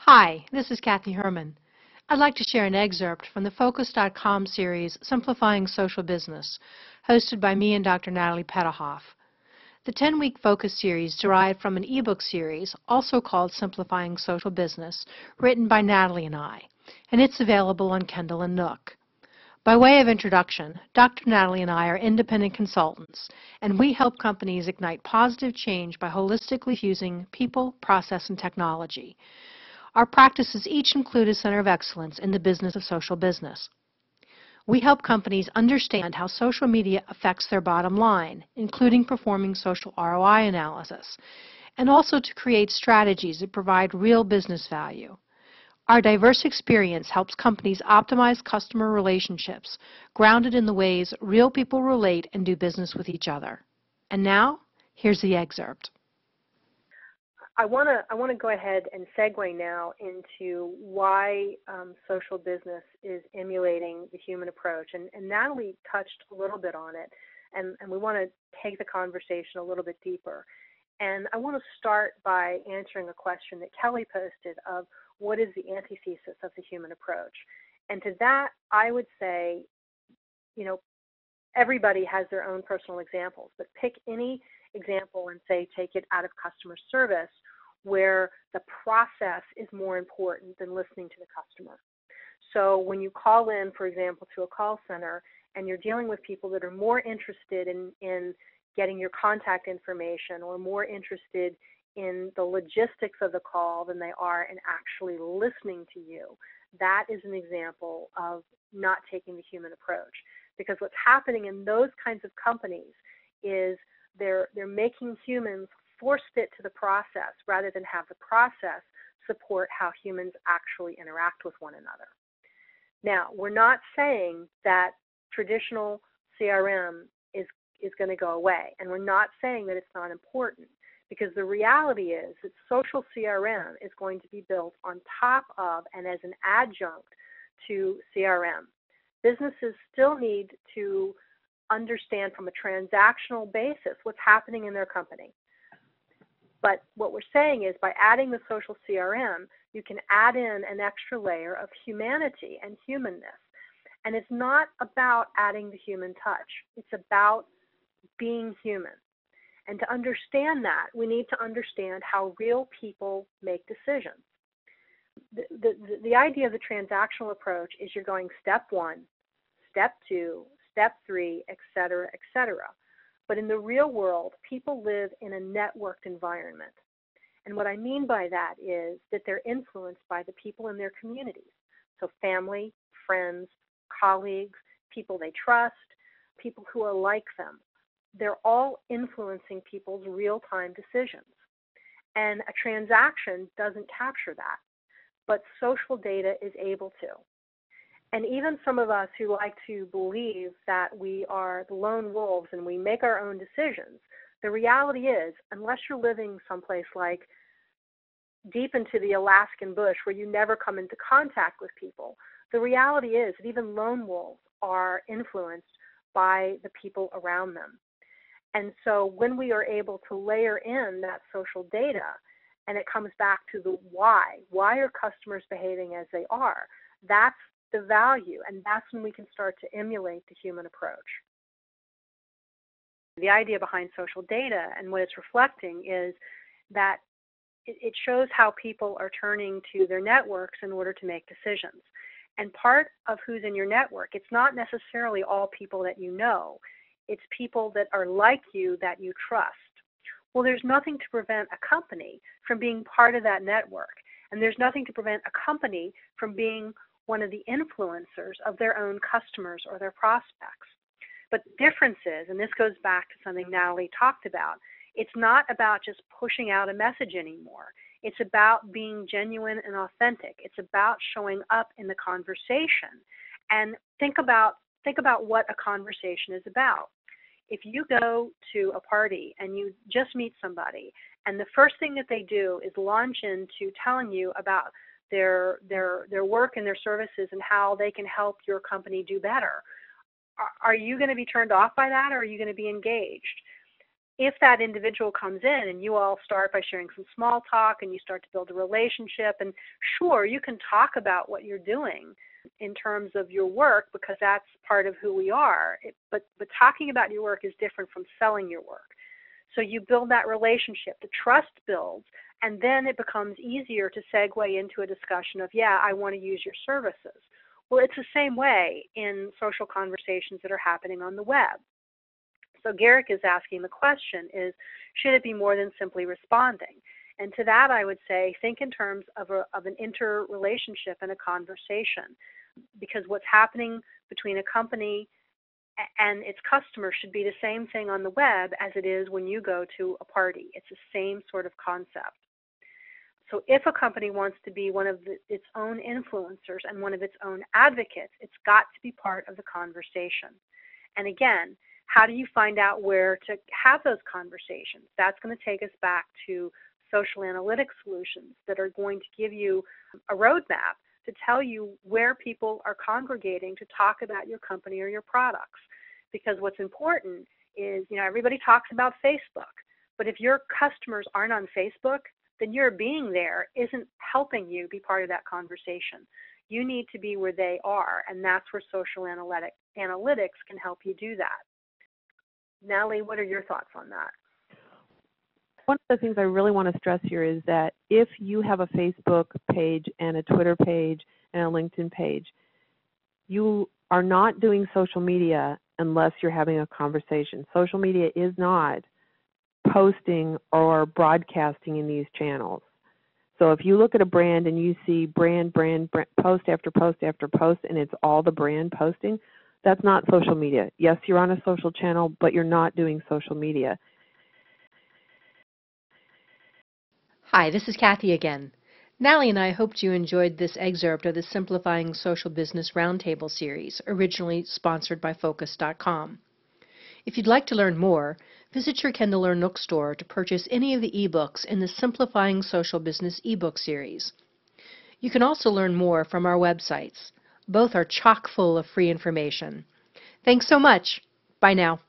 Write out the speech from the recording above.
Hi, this is Kathy Herrmann. I'd like to share an excerpt from the Focus.com series, Simplifying Social Business, hosted by me and Dr. Natalie Pettihoff. The 10-week Focus series derived from an ebook series, also called Simplifying Social Business, written by Natalie and I, and it's available on Kindle and Nook. By way of introduction, Dr. Natalie and I are independent consultants, and we help companies ignite positive change by holistically fusing people, process, and technology. Our practices each include a center of excellence in the business of social business. We help companies understand how social media affects their bottom line, including performing social ROI analysis, and also to create strategies that provide real business value. Our diverse experience helps companies optimize customer relationships, grounded in the ways real people relate and do business with each other. And now, here's the excerpt. I want to go ahead and segue now into why social business is emulating the human approach. And Natalie touched a little bit on it, and we want to take the conversation a little bit deeper. And I want to start by answering a question that Kelly posted of what is the antithesis of the human approach. And to that, I would say, everybody has their own personal examples, but pick any example and say take it out of customer service where the process is more important than listening to the customer. So when you call in, for example, to a call center and you're dealing with people that are more interested in getting your contact information or more interested in the logistics of the call than they are in actually listening to you, that is an example of not taking the human approach. Because what's happening in those kinds of companies is they're making humans force fit to the process rather than have the process support how humans actually interact with one another. Now, we're not saying that traditional CRM is going to go away, and we're not saying that it's not important, because the reality is that social CRM is going to be built on top of and as an adjunct to CRM. Businesses still need to understand from a transactional basis what's happening in their company. But what we're saying is by adding the social CRM, you can add in an extra layer of humanity and humanness. And it's not about adding the human touch. It's about being human. And to understand that, we need to understand how real people make decisions. The idea of the transactional approach is you're going step 1, step 2, step 3, et cetera, et cetera. But in the real world, people live in a networked environment. And what I mean by that is that they're influenced by the people in their communities. So family, friends, colleagues, people they trust, people who are like them. They're all influencing people's real-time decisions. And a transaction doesn't capture that, but social data is able to. And even some of us who like to believe that we are the lone wolves and we make our own decisions, the reality is, unless you're living someplace like deep into the Alaskan bush where you never come into contact with people, the reality is that even lone wolves are influenced by the people around them. And so when we are able to layer in that social data, and it comes back to the why are customers behaving as they are, that's the value, and that's when we can start to emulate the human approach. The idea behind social data and what it's reflecting is that it shows how people are turning to their networks in order to make decisions. And part of who's in your network, it's not necessarily all people that you know. It's people that are like you that you trust. Well, there's nothing to prevent a company from being part of that network. And there's nothing to prevent a company from being one of the influencers of their own customers or their prospects. But the difference is, and this goes back to something Natalie talked about, it's not about just pushing out a message anymore. It's about being genuine and authentic. It's about showing up in the conversation. And think about what a conversation is about. If you go to a party and you just meet somebody, and the first thing that they do is launch into telling you about their work and their services and how they can help your company do better, are you going to be turned off by that, or are you going to be engaged? if that individual comes in and you all start by sharing some small talk and you start to build a relationship, and sure, you can talk about what you're doing in terms of your work because that's part of who we are, but talking about your work is different from selling your work. So you build that relationship, the trust builds, and then it becomes easier to segue into a discussion of, yeah, I want to use your services. Well, it's the same way in social conversations that are happening on the web. So Garrick is asking the question is, should it be more than simply responding? And to that I would say, think in terms of an interrelationship and a conversation, because what's happening between a company and its customers should be the same thing on the web as it is when you go to a party. It's the same sort of concept. So if a company wants to be one of its own influencers and one of its own advocates, it's got to be part of the conversation. And again, how do you find out where to have those conversations? That's going to take us back to social analytics solutions that are going to give you a roadmap to tell you where people are congregating to talk about your company or your products. Because what's important is, everybody talks about Facebook, but if your customers aren't on Facebook, then your being there isn't helping you be part of that conversation. You need to be where they are, and that's where social analytics can help you do that. Natalie, what are your thoughts on that? One of the things I really want to stress here is that if you have a Facebook page and a Twitter page and a LinkedIn page, you are not doing social media unless you're having a conversation. Social media is not posting or broadcasting in these channels. So if you look at a brand and you see brand, post after post after post, and it's all the brand posting, that's not social media. Yes, you're on a social channel, but you're not doing social media. Hi, this is Kathy again. Natalie and I hoped you enjoyed this excerpt of the Simplifying Social Business Roundtable series, originally sponsored by Focus.com. If you'd like to learn more, visit your Kindle or Nook store to purchase any of the ebooks in the Simplifying Social Business ebook series. You can also learn more from our websites. Both are chock full of free information. Thanks so much. Bye now.